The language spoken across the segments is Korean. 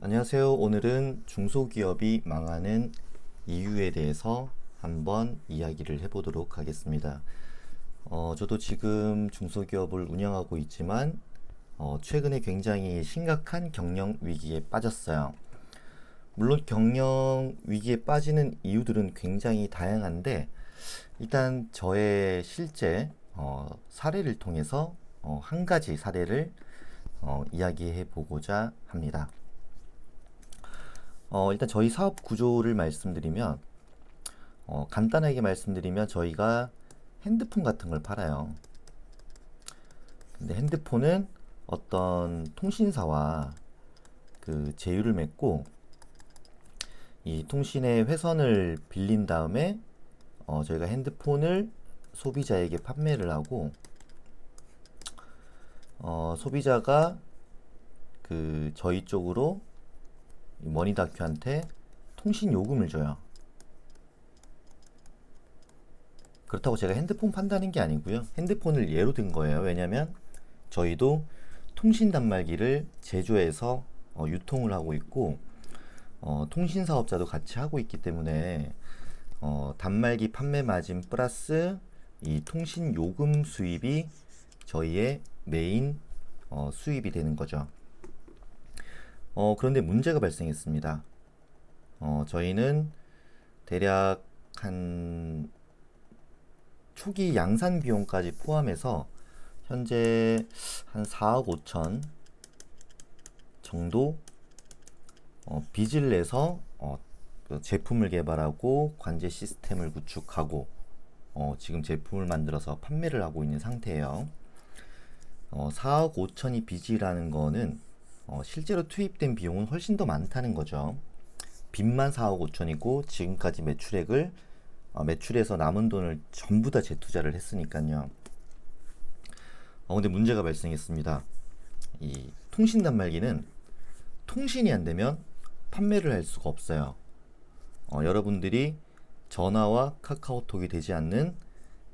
안녕하세요. 오늘은 중소기업이 망하는 이유에 대해서 한번 이야기를 해보도록 하겠습니다. 저도 지금 중소기업을 운영하고 있지만 최근에 굉장히 심각한 경영 위기에 빠졌어요. 물론 경영 위기에 빠지는 이유들은 굉장히 다양한데 일단 저의 실제 사례를 통해서 한 가지 사례를 이야기해 보고자 합니다. 일단 저희 사업 구조를 말씀드리면 간단하게 말씀드리면 저희가 핸드폰 같은 걸 팔아요. 근데 핸드폰은 어떤 통신사와 그 제휴를 맺고 이 통신의 회선을 빌린 다음에 저희가 핸드폰을 소비자에게 판매를 하고 소비자가 그 저희 쪽으로 머니다큐한테 통신 요금을 줘요. 그렇다고 제가 핸드폰 판다는 게 아니고요. 핸드폰을 예로 든 거예요. 왜냐면 저희도 통신 단말기를 제조해서 유통을 하고 있고 통신 사업자도 같이 하고 있기 때문에 단말기 판매 마진 플러스 이 통신 요금 수입이 저희의 메인 수입이 되는 거죠. 그런데 문제가 발생했습니다. 저희는 대략 한 초기 양산 비용까지 포함해서 현재 한 4억 5천 정도 빚을 내서 그 제품을 개발하고 관제 시스템을 구축하고 지금 제품을 만들어서 판매를 하고 있는 상태예요. 4억 5천이 빚이라는 거는 실제로 투입된 비용은 훨씬 더 많다는 거죠. 빚만 4억 5천이고 지금까지 매출에서 남은 돈을 전부 다 재투자를 했으니까요. 근데 문제가 발생했습니다. 이 통신 단말기는 통신이 안 되면 판매를 할 수가 없어요. 여러분들이 전화와 카카오톡이 되지 않는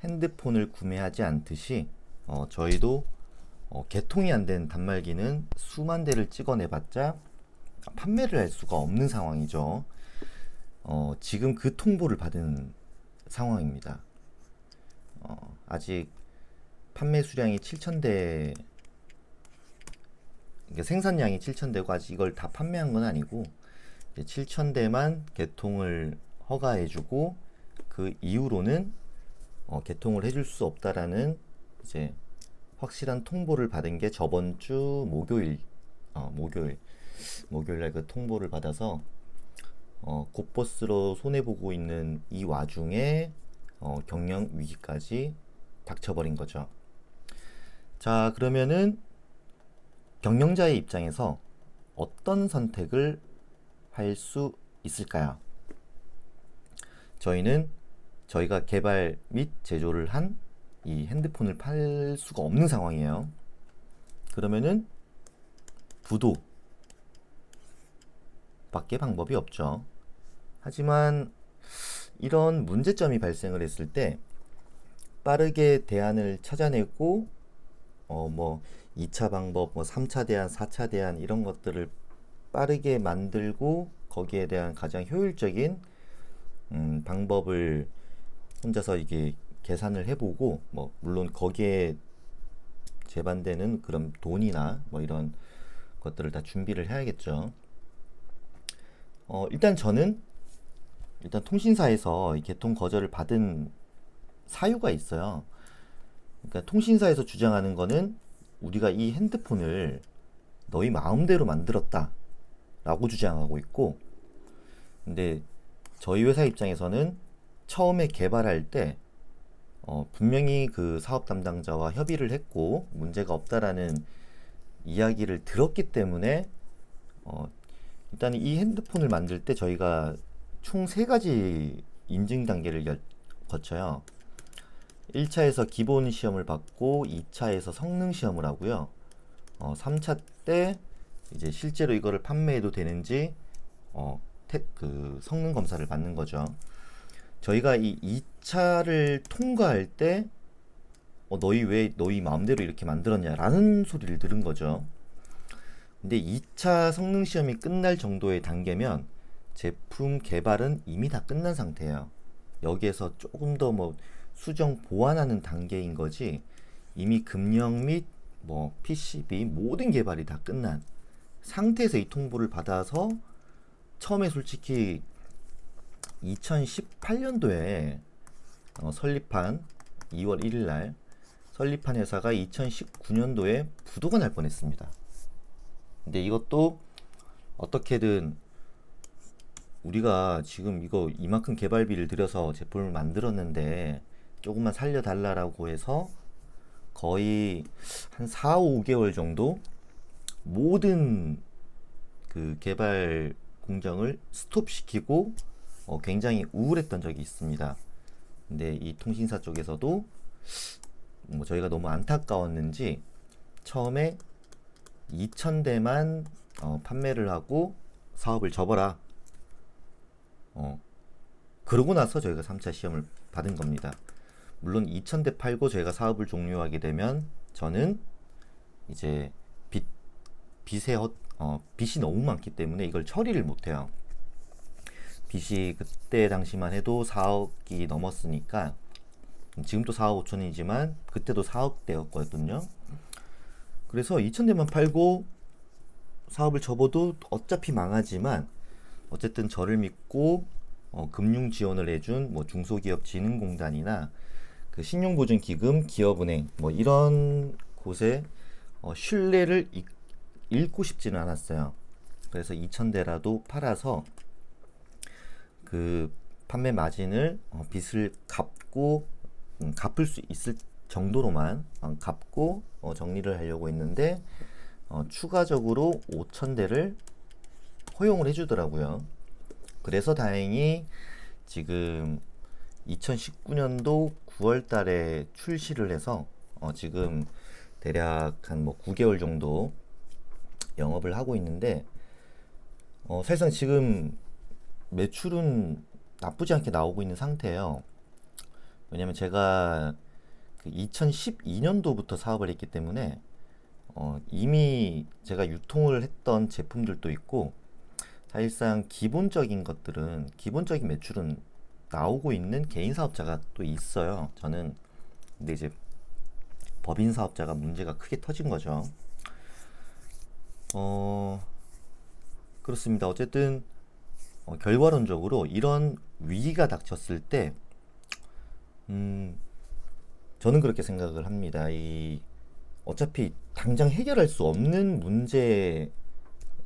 핸드폰을 구매하지 않듯이 저희도 개통이 안 된 단말기는 수만 대를 찍어내봤자 판매를 할 수가 없는 상황이죠. 지금 그 통보를 받은 상황입니다. 아직 판매 수량이 7,000대, 그러니까 생산량이 7,000대고 아직 이걸 다 판매한 건 아니고 7,000대만 개통을 허가해주고 그 이후로는 개통을 해줄 수 없다라는 이제 확실한 통보를 받은 게 저번 주 목요일날 그 통보를 받아서 곧버스로 손해보고 있는 이 와중에 경영 위기까지 닥쳐버린 거죠. 자, 그러면은 경영자의 입장에서 어떤 선택을 할 수 있을까요? 저희가 개발 및 제조를 한 이 핸드폰을 팔 수가 없는 상황이에요. 그러면은 부도 밖에 방법이 없죠. 하지만 이런 문제점이 발생을 했을 때 빠르게 대안을 찾아내고 뭐 2차 방법, 뭐 3차 대안, 4차 대안 이런 것들을 빠르게 만들고 거기에 대한 가장 효율적인 방법을 혼자서 이게 계산을 해보고 뭐 물론 거기에 제반되는 그런 돈이나 뭐 이런 것들을 다 준비를 해야겠죠. 일단 통신사에서 이 개통 거절을 받은 사유가 있어요. 그러니까 통신사에서 주장하는 거는 우리가 이 핸드폰을 너희 마음대로 만들었다 라고 주장하고 있고, 근데 저희 회사 입장에서는 처음에 개발할 때 분명히 그 사업 담당자와 협의를 했고 문제가 없다라는 이야기를 들었기 때문에 일단 이 핸드폰을 만들 때 저희가 총 3가지 인증 단계를 거쳐요. 1차에서 기본 시험을 받고 2차에서 성능 시험을 하고요. 3차 때 이제 실제로 이거를 판매해도 되는지 그 성능 검사를 받는 거죠. 저희가 이 2차를 통과할 때 너희 왜 너희 마음대로 이렇게 만들었냐라는 소리를 들은 거죠. 근데 2차 성능 시험이 끝날 정도의 단계면 제품 개발은 이미 다 끝난 상태예요. 여기에서 조금 더 뭐 수정 보완하는 단계인 거지, 이미 금형 및 뭐 PCB 모든 개발이 다 끝난 상태에서 이 통보를 받아서, 처음에 솔직히 2018년도에 설립한 2월 1일 날 설립한 회사가 2019년도에 부도가 날 뻔했습니다. 근데 이것도 어떻게든 우리가 지금 이거 이만큼 개발비를 들여서 제품을 만들었는데 조금만 살려달라고 해서 거의 한 4, 5개월 정도 모든 그 개발 공정을 스톱시키고 굉장히 우울했던 적이 있습니다. 근데 이 통신사 쪽에서도 뭐 저희가 너무 안타까웠는지 처음에 2,000대만 판매를 하고 사업을 접어라. 그러고 나서 저희가 3차 시험을 받은 겁니다. 물론 2,000대 팔고 저희가 사업을 종료하게 되면 저는 이제 빚이 너무 많기 때문에 이걸 처리를 못해요. 빚이 그때 당시만 해도 4억이 넘었으니까, 지금도 4억 5천이지만 그때도 4억대였거든요. 그래서 2,000대만 팔고 사업을 접어도 어차피 망하지만 어쨌든 저를 믿고 금융 지원을 해준 뭐 중소기업진흥공단이나 그 신용보증기금, 기업은행 뭐 이런 곳에 신뢰를 잃고 싶지는 않았어요. 그래서 2,000대라도 팔아서 그 판매 마진을 빚을 갚고 갚을 수 있을 정도로만 갚고 정리를 하려고 했는데, 추가적으로 5,000대를 허용을 해주더라고요. 그래서 다행히 지금 2019년도 9월 달에 출시를 해서 지금 대략 한 뭐 9개월 정도 영업을 하고 있는데, 사실상 지금 매출은 나쁘지 않게 나오고 있는 상태예요. 왜냐면 제가 그 2012년도부터 사업을 했기 때문에 이미 제가 유통을 했던 제품들도 있고, 사실상 기본적인 것들은, 기본적인 매출은 나오고 있는 개인 사업자가 또 있어요. 저는 근데 이제 법인 사업자가 문제가 크게 터진 거죠. 그렇습니다. 어쨌든 결과론적으로 이런 위기가 닥쳤을 때 저는 그렇게 생각을 합니다. 어차피 당장 해결할 수 없는 문제에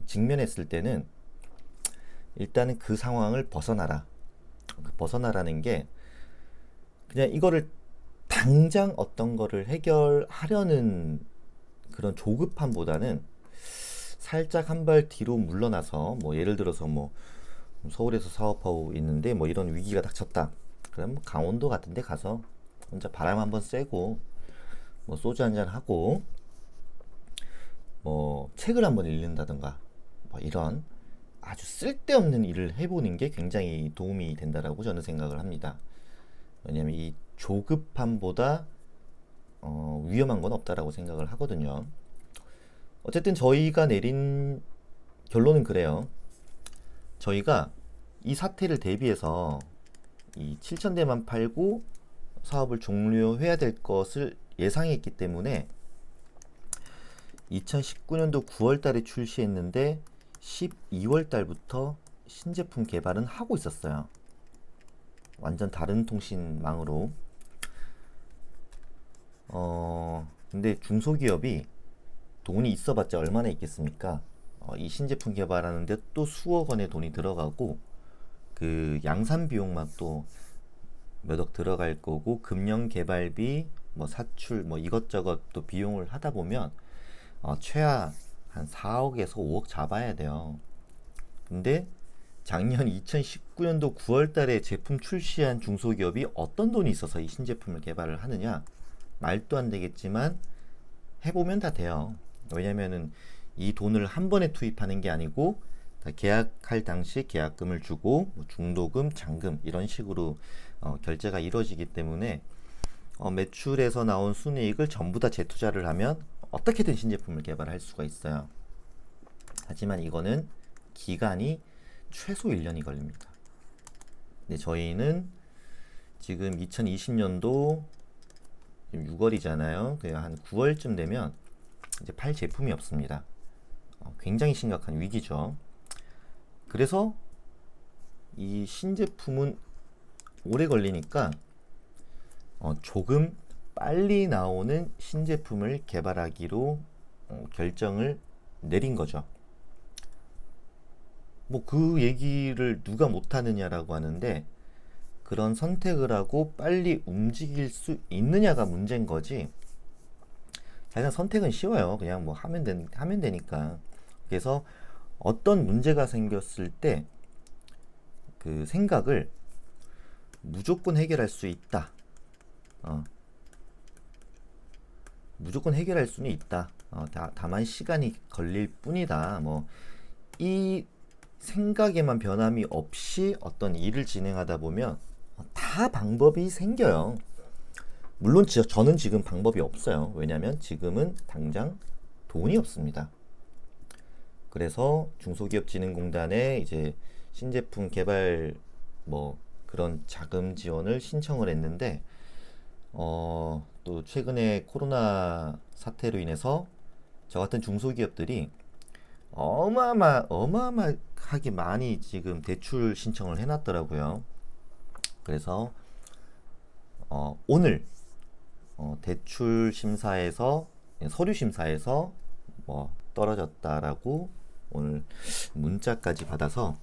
직면했을 때는 일단은 그 상황을 벗어나라. 벗어나라는 게 그냥 이거를 당장 어떤 거를 해결하려는 그런 조급함보다는 살짝 한 발 뒤로 물러나서, 뭐 예를 들어서 뭐 서울에서 사업하고 있는데 뭐 이런 위기가 닥쳤다. 그럼 강원도 같은 데 가서 혼자 바람 한번 쐬고 뭐 소주 한잔 하고 뭐 책을 한번 읽는다든가 뭐 이런 아주 쓸데없는 일을 해보는 게 굉장히 도움이 된다라고 저는 생각을 합니다. 왜냐면 이 조급함보다 위험한 건 없다라고 생각을 하거든요. 어쨌든 저희가 내린 결론은 그래요. 저희가 이 사태를 대비해서 이 7,000대만 팔고 사업을 종료해야 될 것을 예상했기 때문에 2019년도 9월 달에 출시했는데 12월 달부터 신제품 개발은 하고 있었어요. 완전 다른 통신망으로. 근데 중소기업이 돈이 있어봤자 얼마나 있겠습니까? 이 신제품 개발하는데 또 수억 원의 돈이 들어가고, 그 양산 비용만 또 몇 억 들어갈 거고, 금형 개발비, 뭐 사출, 뭐 이것저것 또 비용을 하다 보면 최하 한 4억에서 5억 잡아야 돼요. 근데 작년 2019년도 9월 달에 제품 출시한 중소기업이 어떤 돈이 있어서 이 신제품을 개발을 하느냐? 말도 안 되겠지만 해보면 다 돼요. 왜냐면은 이 돈을 한 번에 투입하는 게 아니고 다 계약할 당시 계약금을 주고 뭐 중도금, 잔금 이런 식으로 결제가 이루어지기 때문에 매출에서 나온 순이익을 전부 다 재투자를 하면 어떻게든 신제품을 개발할 수가 있어요. 하지만 이거는 기간이 최소 1년이 걸립니다. 근데 저희는 지금 2020년도 6월이잖아요. 한 9월쯤 되면 이제 팔 제품이 없습니다. 굉장히 심각한 위기죠. 그래서 이 신제품은 오래 걸리니까 조금 빨리 나오는 신제품을 개발하기로 결정을 내린 거죠. 뭐 그 얘기를 누가 못하느냐라고 하는데, 그런 선택을 하고 빨리 움직일 수 있느냐가 문제인 거지. 사실 선택은 쉬워요. 그냥 뭐 하면 되니까. 그래서 어떤 문제가 생겼을 때 그 생각을 무조건 해결할 수 있다. 무조건 해결할 수는 있다. 다만 시간이 걸릴 뿐이다. 뭐 이 생각에만 변함이 없이 어떤 일을 진행하다 보면 다 방법이 생겨요. 물론 저는 지금 방법이 없어요. 왜냐하면 지금은 당장 돈이 없습니다. 그래서 중소기업진흥공단에 이제 신제품 개발 뭐 그런 자금 지원을 신청을 했는데, 또 최근에 코로나 사태로 인해서 저 같은 중소기업들이 어마어마하게 많이 지금 대출 신청을 해놨더라고요. 그래서 오늘 대출 심사에서, 서류 심사에서 뭐 떨어졌다라고 오늘 문자까지 받아서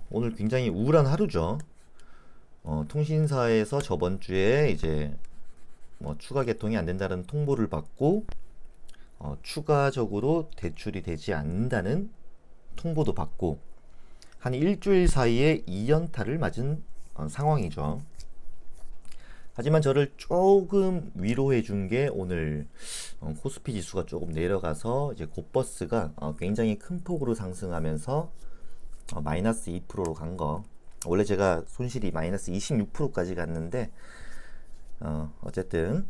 오늘 굉장히 우울한 하루죠. 통신사에서 저번 주에 이제 뭐 추가 개통이 안 된다는 통보를 받고 추가적으로 대출이 되지 않는다는 통보도 받고 한 일주일 사이에 2연타를 맞은 상황이죠. 하지만 저를 조금 위로해 준 게 오늘 코스피 지수가 조금 내려가서 이제 곧버스가 굉장히 큰 폭으로 상승하면서 마이너스 2%로 간 거. 원래 제가 손실이 마이너스 26%까지 갔는데 어쨌든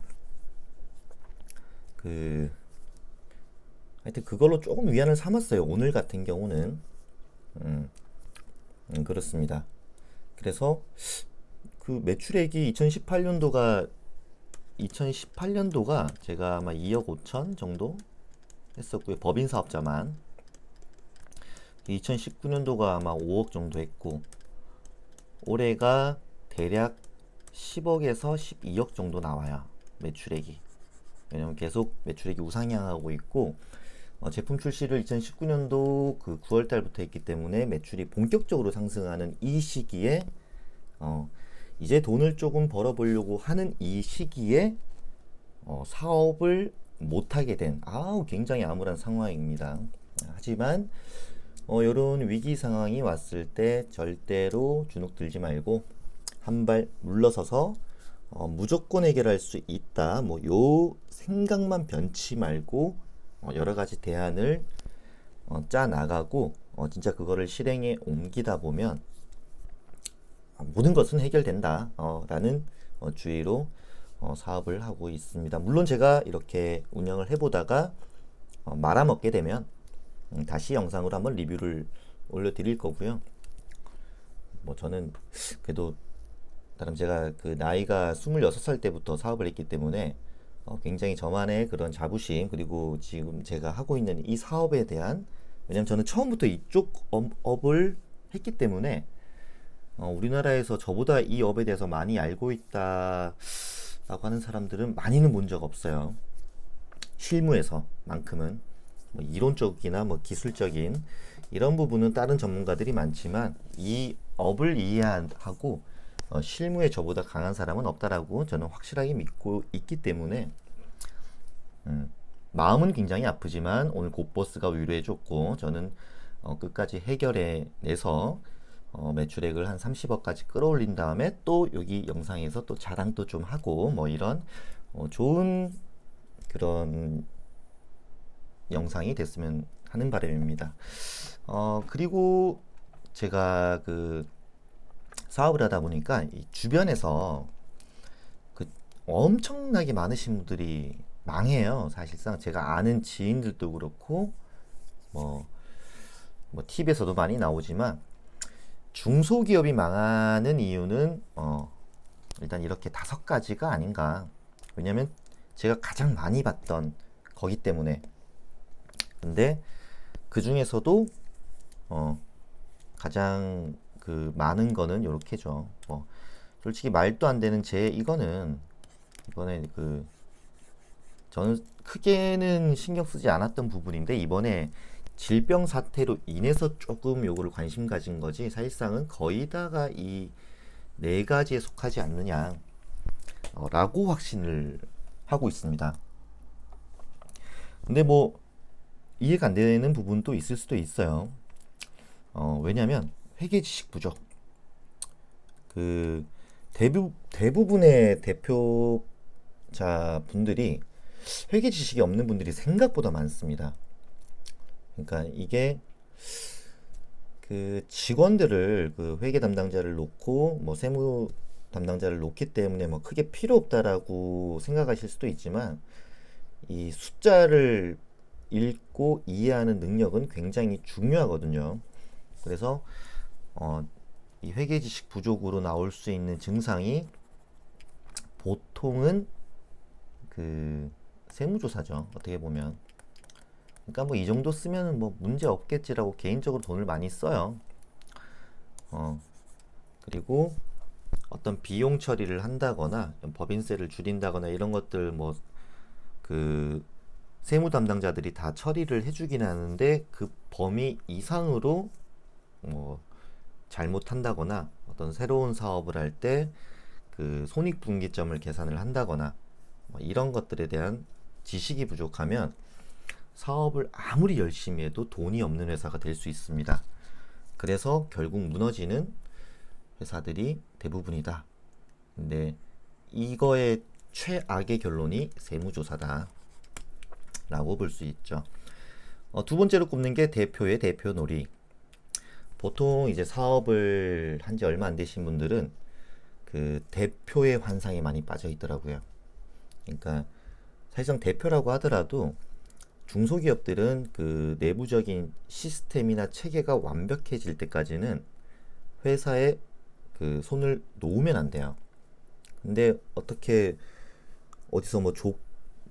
하여튼 그걸로 조금 위안을 삼았어요. 오늘 같은 경우는 그렇습니다. 그래서 그 매출액이 2018년도가 제가 아마 2억 5천 정도 했었고요. 법인 사업자만. 2019년도가 아마 5억 정도 했고, 올해가 대략 10억에서 12억 정도 나와요. 매출액이. 왜냐면 계속 매출액이 우상향하고 있고, 제품 출시를 2019년도 그 9월 달부터 했기 때문에 매출이 본격적으로 상승하는 이 시기에 이제 돈을 조금 벌어보려고 하는 이 시기에 사업을 못하게 된 굉장히 암울한 상황입니다. 하지만 이런 위기 상황이 왔을 때 절대로 주눅 들지 말고 한 발 물러서서 무조건 해결할 수 있다. 뭐 요 생각만 변치 말고 여러 가지 대안을 짜 나가고 진짜 그거를 실행에 옮기다 보면 모든 것은 해결된다 라는 주의로 사업을 하고 있습니다. 물론 제가 이렇게 운영을 해보다가 말아먹게 되면 다시 영상으로 한번 리뷰를 올려드릴 거고요. 뭐 저는 그래도 나름 제가 그 나이가 26살 때부터 사업을 했기 때문에 굉장히 저만의 그런 자부심, 그리고 지금 제가 하고 있는 이 사업에 대한, 왜냐면 저는 처음부터 이쪽 업을 했기 때문에 우리나라에서 저보다 이 업에 대해서 많이 알고 있다라고 하는 사람들은 많이는 본 적 없어요. 실무에서만큼은 뭐 이론적이나 뭐 기술적인 이런 부분은 다른 전문가들이 많지만 이 업을 이해하고 실무에 저보다 강한 사람은 없다라고 저는 확실하게 믿고 있기 때문에 마음은 굉장히 아프지만 오늘 곧버스가 위로해줬고 저는 끝까지 해결해내서 매출액을 한 30억까지 끌어올린 다음에 또 여기 영상에서 또 자랑도 좀 하고 뭐 이런 좋은 그런 영상이 됐으면 하는 바람입니다. 그리고 제가 그 사업을 하다 보니까 이 주변에서 그 엄청나게 많으신 분들이 망해요. 사실상 제가 아는 지인들도 그렇고 뭐 팁에서도 많이 나오지만 중소기업이 망하는 이유는 일단 이렇게 5가지가 아닌가. 왜냐면 제가 가장 많이 봤던 거기 때문에. 근데 그 중에서도 가장 그 많은 거는 요렇게죠. 솔직히 말도 안 되는 이거는 이번에 저는 크게는 신경 쓰지 않았던 부분인데 이번에 질병 사태로 인해서 조금 요거를 관심 가진 거지 사실상은 거의 다가 이 4가지에 속하지 않느냐 라고 확신을 하고 있습니다. 근데 뭐 이해가 안 되는 부분도 있을 수도 있어요. 왜냐면 회계 지식 부족. 그 대부분의 대표자 분들이 회계 지식이 없는 분들이 생각보다 많습니다. 그러니까 이게 그 직원들을 그 회계 담당자를 놓고 뭐 세무 담당자를 놓기 때문에 뭐 크게 필요 없다라고 생각하실 수도 있지만 이 숫자를 읽고 이해하는 능력은 굉장히 중요하거든요. 그래서 이 회계 지식 부족으로 나올 수 있는 증상이 보통은 그 세무조사죠. 어떻게 보면. 그러니까 뭐 이 정도 쓰면은 뭐 문제 없겠지라고 개인적으로 돈을 많이 써요. 그리고 어떤 비용 처리를 한다거나 법인세를 줄인다거나 이런 것들 뭐 그 세무 담당자들이 다 처리를 해주긴 하는데 그 범위 이상으로 뭐 잘못한다거나 어떤 새로운 사업을 할 때 그 손익분기점을 계산을 한다거나 뭐 이런 것들에 대한 지식이 부족하면 사업을 아무리 열심히 해도 돈이 없는 회사가 될 수 있습니다. 그래서 결국 무너지는 회사들이 대부분이다. 근데 이거의 최악의 결론이 세무조사다 라고 볼 수 있죠. 두 번째로 꼽는 게 대표의 대표놀이. 보통 이제 사업을 한 지 얼마 안 되신 분들은 그 대표의 환상에 많이 빠져 있더라고요. 그러니까 사실상 대표라고 하더라도 중소기업들은 그 내부적인 시스템이나 체계가 완벽해질 때까지는 회사에 그 손을 놓으면 안 돼요. 근데 어떻게 어디서 뭐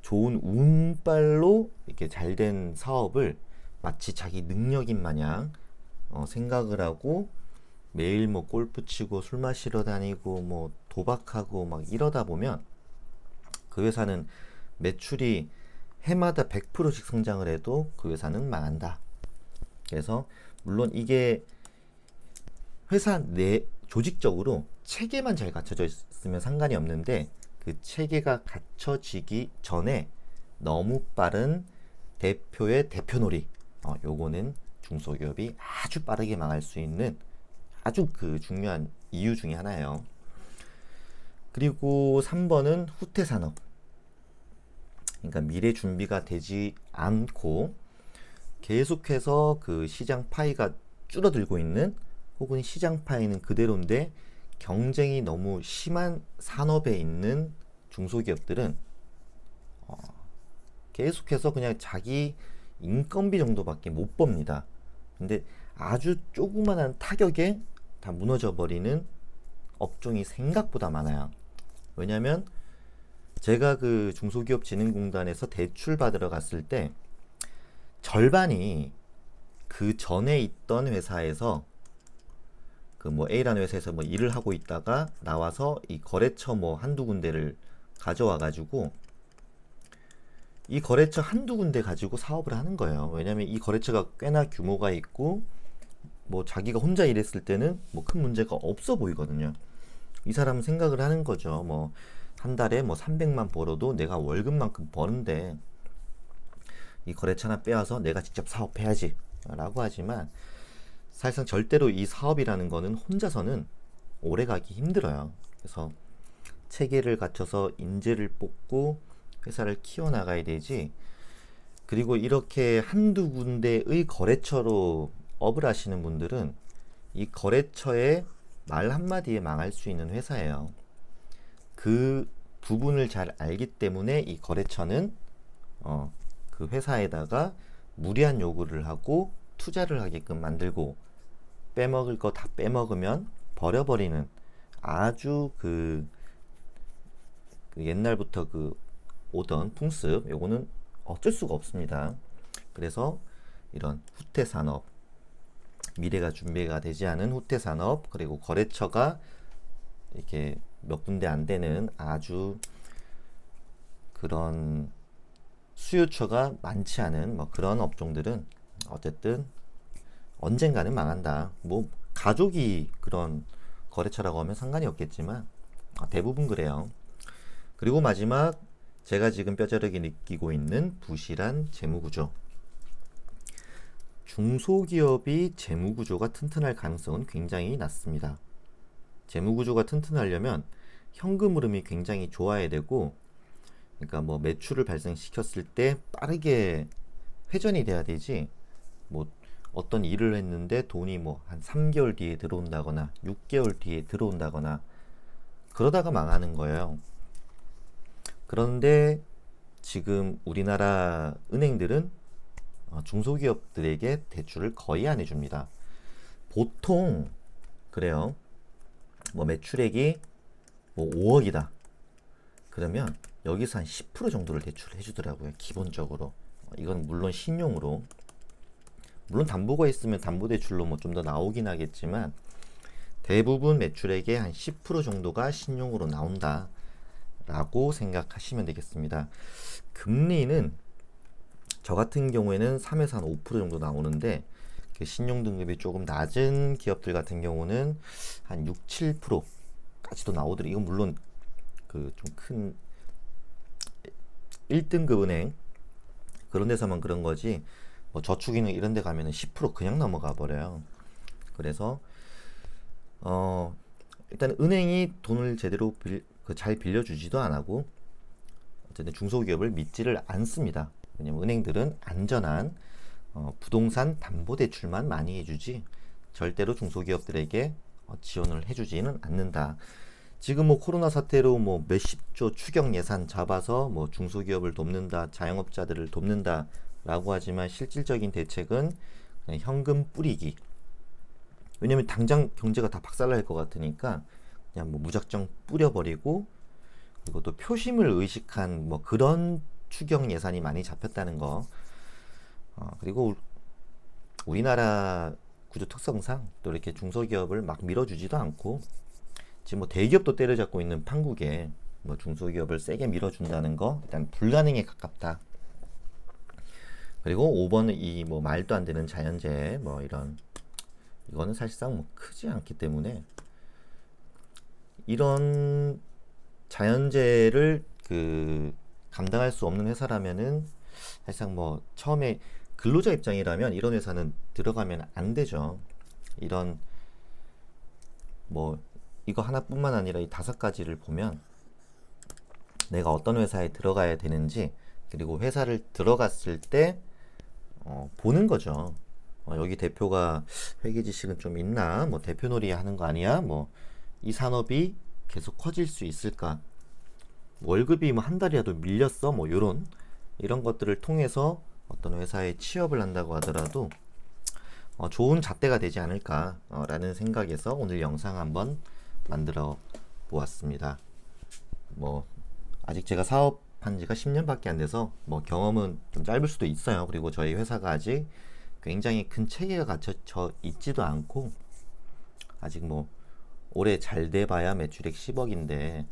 좋은 운빨로 이렇게 잘된 사업을 마치 자기 능력인 마냥 생각을 하고 매일 뭐 골프 치고 술 마시러 다니고 뭐 도박하고 막 이러다 보면 그 회사는 매출이 해마다 100%씩 성장을 해도 그 회사는 망한다. 그래서 물론 이게 회사 내 조직적으로 체계만 잘 갖춰져 있으면 상관이 없는데 그 체계가 갖춰지기 전에 너무 빠른 대표의 대표놀이 요거는 중소기업이 아주 빠르게 망할 수 있는 아주 그 중요한 이유 중에 하나예요. 그리고 3번은 후퇴산업. 그러니까 미래 준비가 되지 않고 계속해서 그 시장 파이가 줄어들고 있는 혹은 시장 파이는 그대로인데 경쟁이 너무 심한 산업에 있는 중소기업들은 계속해서 그냥 자기 인건비 정도밖에 못 법니다. 근데 아주 조그만한 타격에 다 무너져 버리는 업종이 생각보다 많아요. 왜냐면 제가 그 중소기업진흥공단에서 대출 받으러 갔을 때 절반이 그 전에 있던 회사에서 그 뭐 A라는 회사에서 뭐 일을 하고 있다가 나와서 이 거래처 뭐 한두 군데를 가져와 가지고 이 거래처 한두 군데 가지고 사업을 하는 거예요. 왜냐면 이 거래처가 꽤나 규모가 있고 뭐 자기가 혼자 일했을 때는 뭐 큰 문제가 없어 보이거든요. 이 사람은 생각을 하는 거죠. 뭐 한 달에 뭐 300만 벌어도 내가 월급만큼 버는데 이 거래처 하나 빼와서 내가 직접 사업해야지 라고 하지만 사실상 절대로 이 사업이라는 거는 혼자서는 오래 가기 힘들어요. 그래서 체계를 갖춰서 인재를 뽑고 회사를 키워나가야 되지. 그리고 이렇게 한두 군데의 거래처로 업을 하시는 분들은 이 거래처의 말 한마디에 망할 수 있는 회사예요. 그 부분을 잘 알기 때문에 이 거래처는 그 회사에다가 무리한 요구를 하고 투자를 하게끔 만들고 빼먹을 거 다 빼먹으면 버려버리는 아주 그 옛날부터 오던 풍습, 요거는 어쩔 수가 없습니다. 그래서 이런 후퇴 산업, 미래가 준비가 되지 않은 후퇴 산업, 그리고 거래처가 이렇게 몇 군데 안 되는 아주 그런 수요처가 많지 않은 뭐 그런 업종들은 어쨌든 언젠가는 망한다. 뭐 가족이 그런 거래처라고 하면 상관이 없겠지만 대부분 그래요. 그리고 마지막, 제가 지금 뼈저리게 느끼고 있는 부실한 재무구조. 중소기업이 재무구조가 튼튼할 가능성은 굉장히 낮습니다. 재무구조가 튼튼하려면 현금 흐름이 굉장히 좋아야 되고, 그러니까 뭐 매출을 발생시켰을 때 빠르게 회전이 돼야 되지, 뭐 어떤 일을 했는데 돈이 뭐 한 3개월 뒤에 들어온다거나 6개월 뒤에 들어온다거나 그러다가 망하는 거예요. 그런데 지금 우리나라 은행들은 중소기업들에게 대출을 거의 안 해줍니다. 보통 그래요. 뭐 매출액이 뭐 5억이다. 그러면 여기서 한 10% 정도를 대출을 해주더라고요. 기본적으로. 이건 물론 신용으로. 물론 담보가 있으면 담보대출로 뭐 좀 더 나오긴 하겠지만 대부분 매출액의 한 10% 정도가 신용으로 나온다 라고 생각하시면 되겠습니다. 금리는 저 같은 경우에는 3에서 한 5% 정도 나오는데, 그 신용 등급이 조금 낮은 기업들 같은 경우는 한 6, 7%까지도 나오더라고요. 이건 물론 그 좀 큰 1등급 은행 그런 데서만 그런 거지, 뭐 저축은행 이런 데 가면은 10% 그냥 넘어가 버려요. 그래서 일단 은행이 돈을 제대로 잘 빌려주지도 안 하고, 어쨌든 중소기업을 믿지를 않습니다. 왜냐면 은행들은 안전한 부동산 담보대출만 많이 해주지 절대로 중소기업들에게 지원을 해주지는 않는다. 지금 뭐 코로나 사태로 뭐 몇십조 추경 예산 잡아서 뭐 중소기업을 돕는다, 자영업자들을 돕는다 라고 하지만 실질적인 대책은 그냥 현금 뿌리기. 왜냐면 당장 경제가 다 박살날 것 같으니까 그냥 뭐 무작정 뿌려버리고, 그리고 또 표심을 의식한 뭐 그런 추경 예산이 많이 잡혔다는 거. 그리고 우리나라 구조 특성상 또 이렇게 중소기업을 막 밀어주지도 않고, 지금 뭐 대기업도 때려잡고 있는 판국에 뭐 중소기업을 세게 밀어준다는 거 일단 불가능에 가깝다. 그리고 5번은 이 뭐 말도 안 되는 자연재해 뭐 이거는 사실상 뭐 크지 않기 때문에, 이런 자연재해를 감당할 수 없는 회사라면은 사실상 뭐 처음에 근로자 입장이라면 이런 회사는 들어가면 안 되죠. 이런 뭐 이거 하나뿐만 아니라 이 5가지를 보면 내가 어떤 회사에 들어가야 되는지, 그리고 회사를 들어갔을 때 보는 거죠. 여기 대표가 회계 지식은 좀 있나? 뭐 대표놀이 하는 거 아니야? 뭐 이 산업이 계속 커질 수 있을까? 월급이 뭐 한 달이라도 밀렸어? 뭐 이런 것들을 통해서 어떤 회사에 취업을 한다고 하더라도 좋은 잣대가 되지 않을까 라는 생각에서 오늘 영상 한번 만들어 보았습니다. 뭐 아직 제가 사업한 지가 10년밖에 안 돼서 뭐 경험은 좀 짧을 수도 있어요. 그리고 저희 회사가 아직 굉장히 큰 체계가 갖춰져 있지도 않고, 아직 뭐 올해 잘 돼봐야 매출액 10억인데,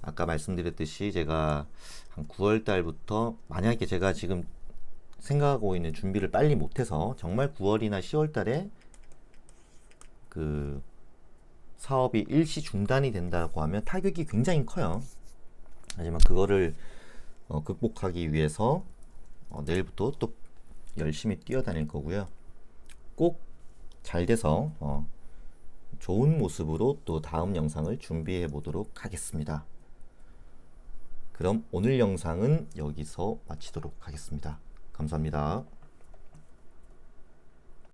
아까 말씀드렸듯이 제가 한 9월 달부터, 만약에 제가 지금 생각하고 있는 준비를 빨리 못해서 정말 9월이나 10월 달에 그 사업이 일시 중단이 된다고 하면 타격이 굉장히 커요. 하지만 그거를 극복하기 위해서 내일부터 또 열심히 뛰어다닐 거고요. 꼭 잘 돼서 좋은 모습으로 또 다음 영상을 준비해 보도록 하겠습니다. 그럼 오늘 영상은 여기서 마치도록 하겠습니다. 감사합니다.